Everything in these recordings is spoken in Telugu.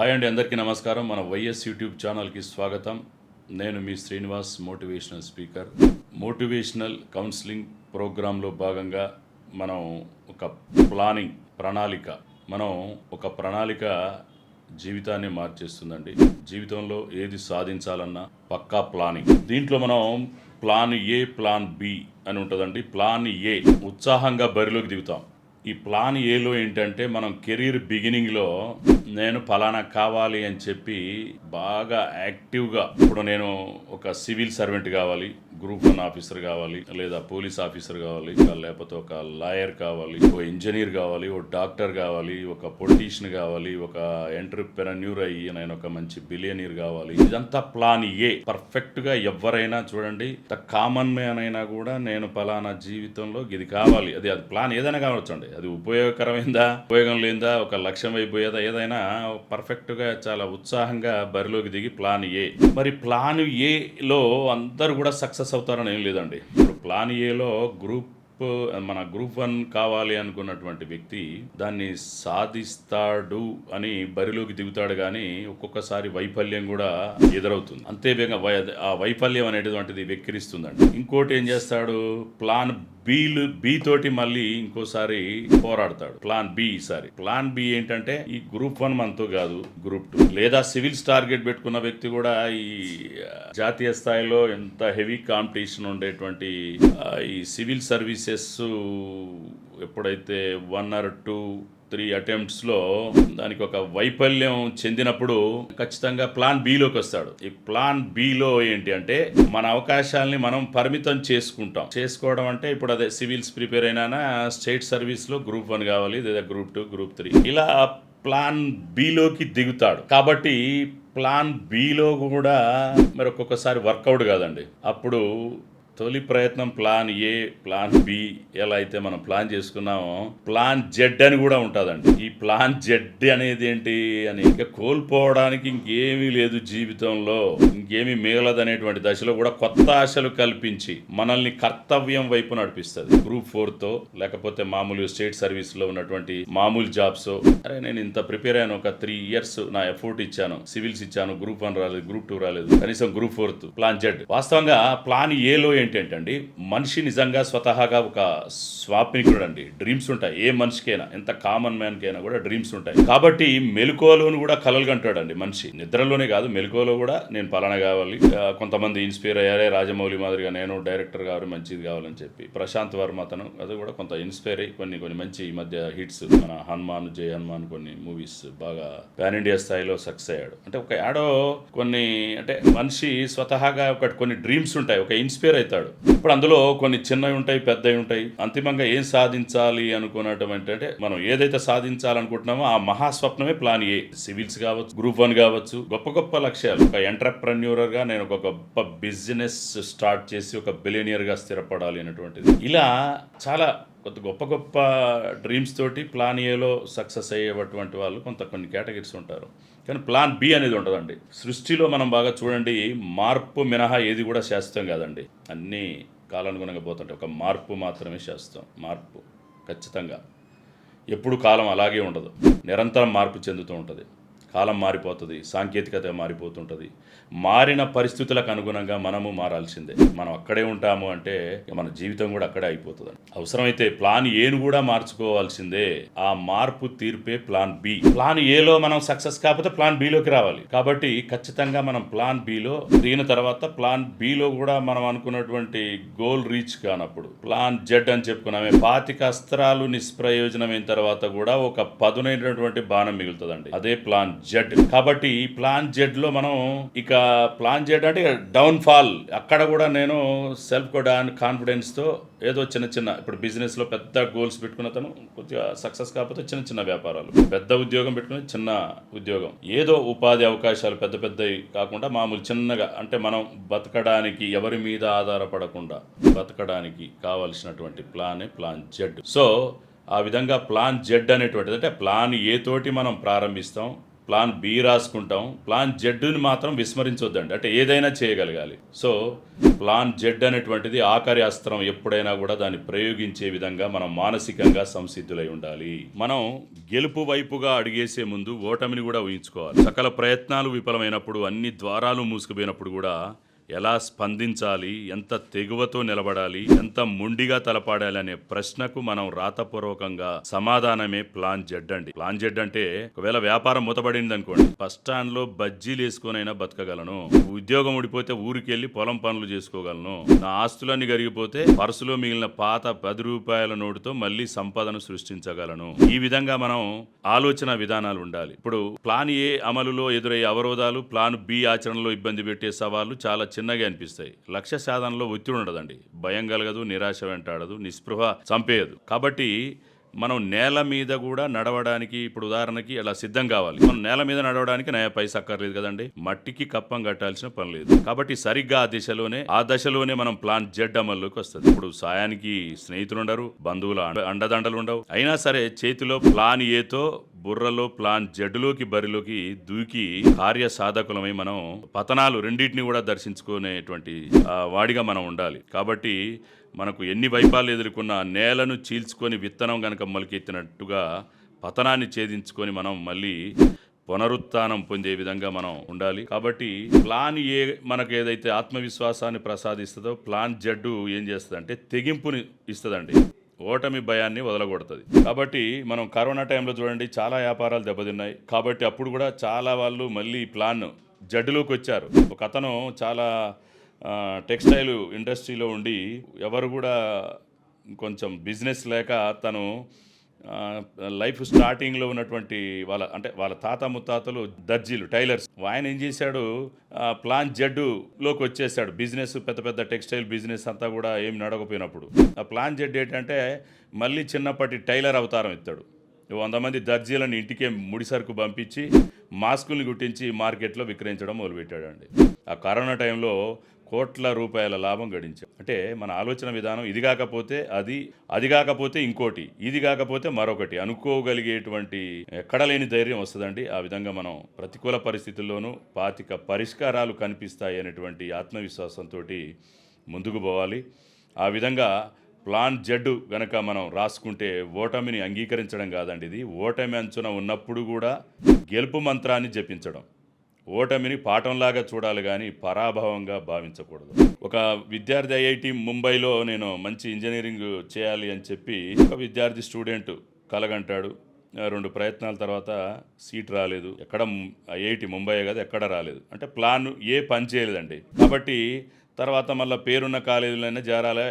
హాయ్ అండి, అందరికీ నమస్కారం. మన వైఎస్ యూట్యూబ్ ఛానల్కి స్వాగతం. నేను మీ Srinivas, motivational speaker. Motivational counselling ప్రోగ్రాంలో భాగంగా మనం ఒక ప్రణాళిక జీవితాన్ని మార్చేస్తుందండి. జీవితంలో ఏది సాధించాలన్నా పక్కా ప్లానింగ్. దీంట్లో మనం ప్లాన్ ఏ, ప్లాన్ బి అని ఉంటుందండి. ప్లాన్ ఏ ఉత్సాహంగా బరిలోకి దిగుతాం. ఈ ప్లాన్ ఏలో ఏంటంటే మనం కెరీర్ బిగినింగ్లో నేను ఫలానా కావాలి అని చెప్పి బాగా యాక్టివ్గా, ఇప్పుడు నేను ఒక సివిల్ సర్వెంట్ కావాలి, గ్రూప్ 1 ఆఫీసర్ కావాలి, లేదా పోలీస్ ఆఫీసర్ కావాలి, లేకపోతే ఒక లాయర్ కావాలి, ఒక ఇంజనీర్ కావాలి, ఒక డాక్టర్ కావాలి, ఒక పొలిటీషియన్ కావాలి, ఒక ఎంటర్ప్రెన్యూర్ అయ్యి నేను ఒక మంచి బిలియనీర్ కావాలి. ఇదంతా ప్లాన్ ఏ. పర్ఫెక్ట్గా ఎవరైనా చూడండి, కామన్ మ్యాన్ అయినా కూడా నేను ఫలానా జీవితంలో ఇది కావాలి, అది ప్లాన్ ఏదైనా కావచ్చు అండి. అది ఉపయోగకరమైందా, ఉపయోగం లేదా, ఒక లక్ష్యం అయిపోయేదా, ఏదైనా పర్ఫెక్ట్గా చాలా ఉత్సాహంగా బరిలోకి దిగి ప్లాన్ ఏ. మరి ప్లాన్ ఏలో అందరూ కూడా సక్సెస్ అవుతారని ఏం లేదండి. ఇప్పుడు ప్లాన్ ఏలో మన గ్రూప్ 1 కావాలి అనుకున్నటువంటి వ్యక్తి దాన్ని సాధిస్తాడు అని బరిలోకి దిగుతాడు, కానీ ఒక్కొక్కసారి వైఫల్యం కూడా ఎదురవుతుంది. అంతే వేగంగా ఆ వైఫల్యం అనేటువంటిది వెక్కిరిస్తుందండి. ఇంకోటి ఏం చేస్తాడు, ప్లాన్ బి తోటి మళ్ళీ ఇంకోసారి పోరాడతాడు. ప్లాన్ బి ఏంటంటే ఈ గ్రూప్ 1 మనతో కాదు, గ్రూప్ 2 లేదా సివిల్స్ టార్గెట్ పెట్టుకున్న వ్యక్తి కూడా ఈ జాతీయ స్థాయిలో ఎంత హెవీ కాంపిటీషన్ ఉండేటువంటి ఈ సివిల్ సర్వీసెస్ ఎప్పుడైతే 1 or 2, 3 అటెంప్ట్స్లో దానికి ఒక వైఫల్యం చెందినప్పుడు ఖచ్చితంగా ప్లాన్ బిలోకి వస్తాడు. ఈ ప్లాన్ బిలో ఏంటి అంటే మన అవకాశాలని మనం పరిమితం చేసుకోవడం అంటే ఇప్పుడు అదే సివిల్స్ ప్రిపేర్ అయినా స్టేట్ సర్వీస్లో గ్రూప్ 1 కావాలి, లేదా గ్రూప్ 2, గ్రూప్ 3 ఇలా ప్లాన్ బిలోకి దిగుతాడు. కాబట్టి ప్లాన్ బిలో కూడా మరి ఒక్కొక్కసారి వర్కౌట్ కాదండి. అప్పుడు తొలి ప్రయత్నం ప్లాన్ ఏ, ప్లాన్ బి ఎలా అయితే మనం ప్లాన్ చేసుకున్నామో ప్లాన్ జెడ్ అని కూడా ఉంటుందండి. ఈ ప్లాన్ జెడ్ అనేది ఏంటి అని, ఇంకా కోల్పోవడానికి ఇంకేమీ లేదు జీవితంలో, ఇంకేమీ మిగలదనేటువంటి దశలో కూడా కొత్త ఆశలు కల్పించి మనల్ని కర్తవ్యం వైపు నడిపిస్తుంది. గ్రూప్ 4తో లేకపోతే మామూలు స్టేట్ సర్వీస్లో ఉన్నటువంటి మామూలు జాబ్స్, అరే నేను ఇంత ప్రిపేర్ అయ్యాను, ఒక 3 years నా ఎఫర్ట్ ఇచ్చాను, సివిల్స్ ఇచ్చాను, గ్రూప్ 1 రాలేదు, గ్రూప్ 2 రాలేదు, కనీసం గ్రూప్ 4 ప్లాన్ జెడ్. వాస్తవంగా ప్లాన్ ఏలో ఏంటంటే మనిషి నిజంగా స్వతహాగా ఒక స్వాప్నికుడు అండి. డ్రీమ్స్ ఉంటాయి ఏ మనిషికైనా, ఎంత కామన్ మ్యాన్ కైనా కూడా డ్రీమ్స్ ఉంటాయి. కాబట్టి మెలకువలోను కూడా కలలు కంటాడండి మనిషి. నిద్రలోనే కాదు, మెలకువలో కూడా నేను పలానా కావాలి. కొంతమంది ఇన్స్పైర్ అయ్యారే, రాజమౌళి మాదిరిగా నేను డైరెక్టర్ కావాలి, మంచిది కావాలని చెప్పి. ప్రశాంత్ వర్మ అతను అది కూడా కొంత ఇన్స్పైర్ అయ్యి కొన్ని మంచి ఈ మధ్య హిట్స్, మన హనుమాన్, జై హనుమాన్ కొన్ని మూవీస్ బాగా పాన్ ఇండియా స్థాయిలో సక్సెస్ అయ్యాడు. అంటే ఒక యాడో కొన్ని, అంటే మనిషి స్వతహాగా కొన్ని డ్రీమ్స్ ఉంటాయి, ఒక ఇన్స్పైర్ అవుతాడు. ఇప్పుడు అందులో కొన్ని చిన్నవి ఉంటాయి, పెద్దవి ఉంటాయి. అంతిమంగా ఏం సాధించాలి అనుకున్నటువంటి, అంటే మనం ఏదైతే సాధించాలనుకుంటున్నామో ఆ మహాస్వప్నమే ప్లాన్ ఏ. సివిల్స్ కావచ్చు, గ్రూప్ 1 కావచ్చు, గొప్ప లక్ష్యాలు. ఒక ఎంటర్ప్రెన్యూర్గా నేను ఒక గొప్ప బిజినెస్ స్టార్ట్ చేసి ఒక బిలియనియర్గా స్థిరపడాలి అనేటువంటిది. ఇలా చాలా గొప్ప డ్రీమ్స్ తోటి ప్లాన్ ఏలో సక్సెస్ అయ్యేటువంటి వాళ్ళు కొన్ని కేటగిరీస్ ఉంటారు. కానీ ప్లాన్ బి అనేది ఉంటుందండి. సృష్టిలో మనం బాగా చూడండి, మార్పు మినహా ఏది కూడా శాశ్వతం కాదండి. అన్నీ కాలానుగుణంగా పోతుంటాయి. ఒక మార్పు మాత్రమే శాశ్వతం. మార్పు ఖచ్చితంగా ఎప్పుడు కాలం అలాగే ఉండదు, నిరంతరం మార్పు చెందుతూ ఉంటుంది. కాలం మారిపోతుంది, సాంకేతికత మారిపోతుంటుంది. మారిన పరిస్థితులకు అనుగుణంగా మనము మారాల్సిందే. మనం అక్కడే ఉంటాము అంటే మన జీవితం కూడా అక్కడే అయిపోతుంది. అవసరమైతే ప్లాన్ ఏను కూడా మార్చుకోవాల్సిందే. ఆ మార్పు తీర్పే ప్లాన్ బి. ప్లాన్ ఏలో మనం సక్సెస్ కాకపోతే ప్లాన్ బిలోకి రావాలి. కాబట్టి ఖచ్చితంగా మనం ప్లాన్ బిలో దిగిన తర్వాత ప్లాన్ బిలో కూడా మనం అనుకున్నటువంటి గోల్ రీచ్ కానప్పుడు ప్లాన్ జెడ్ అని చెప్పుకున్నామే. 25 అస్త్రాలు నిష్ప్రయోజనమైన తర్వాత కూడా ఒక పదునైనటువంటి బాణం మిగులుతుందండి. అదే ప్లాన్ జెడ్. కాబట్టి ఈ ప్లాన్ జెడ్ లో మనం ఇక ప్లాన్ జెడ్ అంటే డౌన్ ఫాల్. అక్కడ కూడా నేను సెల్ఫ్ కాన్ఫిడెన్స్ తో ఏదో చిన్న ఇప్పుడు బిజినెస్ లో పెద్ద గోల్స్ పెట్టుకున్న తను కొద్దిగా సక్సెస్ కాకపోతే చిన్న వ్యాపారాలు, పెద్ద ఉద్యోగం పెట్టుకుని చిన్న ఉద్యోగం, ఏదో ఉపాధి అవకాశాలు పెద్దవి కాకుండా మామూలు చిన్నగా, అంటే మనం బతకడానికి ఎవరి మీద ఆధారపడకుండా బతకడానికి కావలసినటువంటి ప్లాన్ జెడ్. సో ఆ విధంగా ప్లాన్ జెడ్ అనేటువంటిది, అంటే ప్లాన్ ఏ తోటి మనం ప్రారంభిస్తాం, ప్లాన్ బి రాసుకుంటాం. ప్లాన్ జెడ్ని మాత్రం విస్మరించొద్దండి. అంటే ఏదైనా చేయగలగాలి. సో ప్లాన్ జెడ్ అనేటువంటిది ఆఖరి అస్త్రం. ఎప్పుడైనా కూడా దాన్ని ప్రయోగించే విధంగా మనం మానసికంగా సంసిద్ధులై ఉండాలి. మనం గెలుపు వైపుగా అడిగేసే ముందు ఓటమిని కూడా ఊహించుకోవాలి. సకల ప్రయత్నాలు విఫలమైనప్పుడు, అన్ని ద్వారాలు మూసుకుపోయినప్పుడు కూడా ఎలా స్పందించాలి, ఎంత తెగువతో నిలబడాలి, ఎంత మొండిగా తలపాడాలి అనే ప్రశ్నకు మనం రాతపూర్వకంగా సమాధానమే ప్లాన్ జెడ్ అండి. ప్లాన్ జెడ్ అంటే ఒకవేళ వ్యాపారం మూతబడింది అనుకోండి, బస్ స్టాండ్ లో బజ్జీలు వేసుకొనైనా బతకగలను, ఉద్యోగం ఊడిపోతే ఊరికెళ్ళి పొలం పనులు చేసుకోగలను, నా ఆస్తులన్నీ కరిగిపోతే పర్సులో మిగిలిన పాత 10 రూపాయల నోటుతో మళ్ళీ సంపదను సృష్టించగలను. ఈ విధంగా మనం ఆలోచన విధానాలు ఉండాలి. ఇప్పుడు ప్లాన్ ఏ అమలులో ఎదురయ్యే అవరోధాలు, ప్లాన్ బి ఆచరణలో ఇబ్బంది పెట్టే సవాళ్లు చాలా చిన్నగా అనిపిస్తాయి. లక్ష్య సాధనలో ఒత్తిడి ఉండదండి, భయం కలగదు, నిరాశ వెంటాడదు, నిస్పృహ చంపేయదు. కాబట్టి మనం నేల మీద కూడా నడవడానికి, ఇప్పుడు ఉదాహరణకి అలా సిద్ధం కావాలి. మనం నేల మీద నడవడానికి నయా పైసా అక్కర్లేదు కదండి, మట్టికి కప్పం కట్టాల్సిన పని లేదు. కాబట్టి సరిగ్గా ఆ దశలోనే మనం ప్లాన్ జెడ్ అమల్లోకి వస్తుంది. ఇప్పుడు సాయానికి స్నేహితులు ఉండరు, బంధువుల అండదండలు ఉండవు. అయినా సరే చేతిలో ప్లాన్ ఏతో బుర్రలో ప్లాన్ జెడ్లోకి బరిలోకి దూకి కార్య సాధకులమై మనం పతనాలు రెండింటిని కూడా దర్శించుకునేటువంటి వాడిగా మనం ఉండాలి. కాబట్టి మనకు ఎన్ని వైఫల్యాలు ఎదుర్కొన్న నేలను చీల్చుకొని విత్తనం గనక మొలకెత్తినట్టుగా పతనాన్ని ఛేదించుకొని మనం మళ్ళీ పునరుత్థానం పొందే విధంగా మనం ఉండాలి. కాబట్టి ప్లాన్ ఏ మనకు ఏదైతే ఆత్మవిశ్వాసాన్ని ప్రసాదిస్తుందో, ప్లాన్ జెడ్ ఏం చేస్తుందంటే తెగింపుని ఇస్తుందండి, ఓటమి భయాన్ని వదలగొడుతుంది. కాబట్టి మనం కరోనా టైంలో చూడండి, చాలా వ్యాపారాలు దెబ్బతిన్నాయి. కాబట్టి అప్పుడు కూడా చాలా వాళ్ళు మళ్ళీ ప్లాన్ జడ్లోకి వచ్చారు. ఒక అతను చాలా టెక్స్టైల్ ఇండస్ట్రీలో ఉండి, ఎవరు కూడా కొంచెం బిజినెస్ లేక తను లైఫ్ స్టార్టింగ్లో ఉన్నటువంటి వాళ్ళ తాత ముత్తాతలు దర్జీలు, టైలర్స్. ఆయన ఏం చేశాడు, ప్లాన్ జెడ్లోకి వచ్చేసాడు. బిజినెస్ పెద్ద పెద్ద టెక్స్టైల్ బిజినెస్ అంతా కూడా ఏం నడకపోయినప్పుడు ఆ ప్లాన్ జెడ్ ఏంటంటే మళ్ళీ చిన్నప్పటి టైలర్ అవతారం ఎత్తాడు. 100 మంది దర్జీలను ఇంటికే ముడిసరుకు పంపించి మాస్కుల్ని గుట్టించి మార్కెట్లో విక్రయించడం మొదలుపెట్టాడండి. ఆ కరోనా టైంలో కోట్ల రూపాయల లాభం గడించాం. అంటే మన ఆలోచన విధానం ఇది కాకపోతే అది కాకపోతే ఇంకోటి, ఇది కాకపోతే మరొకటి అనుకోగలిగేటువంటి ఎక్కడ లేని ధైర్యం వస్తుందండి. ఆ విధంగా మనం ప్రతికూల పరిస్థితుల్లోనూ 25 పరిష్కారాలు కనిపిస్తాయి అనేటువంటి ఆత్మవిశ్వాసంతో ముందుకు పోవాలి. ఆ విధంగా ప్లాన్ జెడ్ గనక మనం రాసుకుంటే ఓటమిని అంగీకరించడం కాదండి, ఇది ఓటమి అంచున ఉన్నప్పుడు కూడా గెలుపు మంత్రాన్ని జపించడం. ఓటమిని పాఠంలాగా చూడాలి కానీ పరాభవంగా భావించకూడదు. ఒక విద్యార్థి ఐఐటి ముంబైలో నేను మంచి ఇంజనీరింగ్ చేయాలి అని చెప్పి ఒక విద్యార్థి స్టూడెంట్ కలగంటాడు. 2 ప్రయత్నాల తర్వాత సీట్ రాలేదు. ఎక్కడ ఐఐటి ముంబై కదా, ఎక్కడ రాలేదు. అంటే ప్లాన్ ఏ పని చేయలేదండి. కాబట్టి తర్వాత మళ్ళీ పేరున్న కాలేజీలైనా చేరాలి,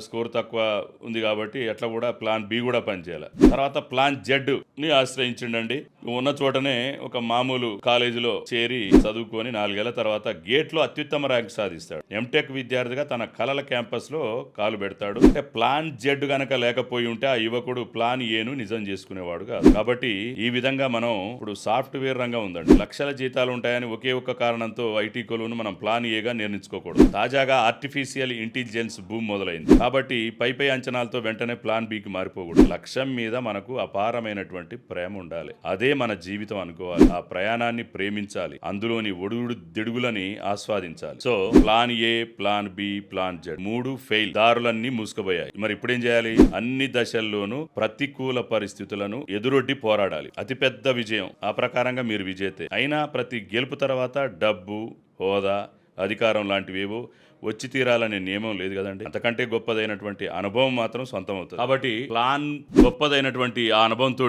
స్కోర్ తక్కువ ఉంది కాబట్టి ఎట్లా కూడా ప్లాన్ బి కూడా పనిచేయాలి. తర్వాత ప్లాన్ జెడ్ని ఆశ్రయించిండండి. ఉన్న చోటనే ఒక మామూలు కాలేజీలో చేరి చదువుకొని 4 ఏళ్ల తర్వాత గేట్లో అత్యుత్తమ ర్యాంక్ సాధిస్తాడు. ఎంటెక్ విద్యార్థిగా తన కలల క్యాంపస్లో కాలు పెడతాడు. అంటే ప్లాన్ జెడ్ గనక లేకపోయి ఉంటే ఆ యువకుడు ప్లాన్ ఏను నిజం చేసుకునేవాడు కాదు. కాబట్టి ఈ విధంగా మనం ఇప్పుడు సాఫ్ట్వేర్ రంగం ఉందండి, లక్షల జీతాలు ఉంటాయని ఒకే ఒక్క కారణంతో ఐటీ కొలువును మనం ప్లాన్ ఏగా నిర్ణయించుకోకూడదు. తాజాగా ఆర్టిఫిషియల్ ఇంటెలిజెన్స్ బూమ్ మొదలైంది. కాబట్టి పై అంచనాలతో వెంటనే ప్లాన్ బికి మారిపోకూడదు. లక్ష్యం మీద మనకు అపారమైనటువంటి ప్రేమ ఉండాలి, అదే మన జీవితం అనుకోవాలి. ఆ ప్రయాణాన్ని ప్రేమించాలి, అందులోని ఒడుగుడు దిడుగులని ఆస్వాదించాలి. So plan A, plan B, plan Z 3 fail, దారులన్నీ మూసుకుపోయాయి. మరి ఇప్పుడేం చేయాలి? అన్ని దశల్లోనూ ప్రతికూల పరిస్థితులను ఎదురొడ్డి పోరాడాలి. అతిపెద్ద విజయం. ఆ ప్రకారంగా మీరు విజేతే. అయినా ప్రతి గెలుపు తర్వాత డబ్బు, హోదా, అధికారం లాంటివేవో వచ్చి తీరాలనే నియమం లేదు కదండి. అంతకంటే గొప్పదైనటువంటి అనుభవం మాత్రం సొంతం అవుతుంది. కాబట్టి ప్లాన్ గొప్పదైనటువంటి ఆ అనుభవంతో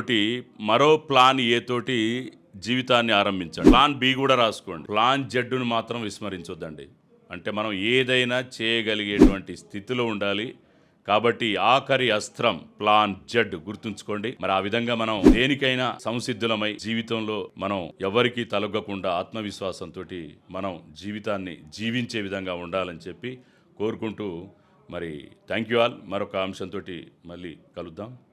మరో ప్లాన్ ఏ తోటి జీవితాన్ని ఆరంభించండి. ప్లాన్ బి కూడా రాసుకోండి. ప్లాన్ జెడ్ను మాత్రం విస్మరించొద్దండి. అంటే మనం ఏదైనా చేయగలిగేటువంటి స్థితిలో ఉండాలి. కాబట్టి ఆఖరి అస్త్రం ప్లాన్ జెడ్, గుర్తుంచుకోండి. మరి ఆ విధంగా మనం దేనికైనా సంసిద్ధులమై జీవితంలో మనం ఎవరికీ తలొగ్గకుండా ఆత్మవిశ్వాసంతో మనం జీవితాన్ని జీవించే విధంగా ఉండాలని చెప్పి కోరుకుంటూ మరి థ్యాంక్ యూ ఆల్. మరొక అంశంతో మళ్ళీ కలుద్దాం.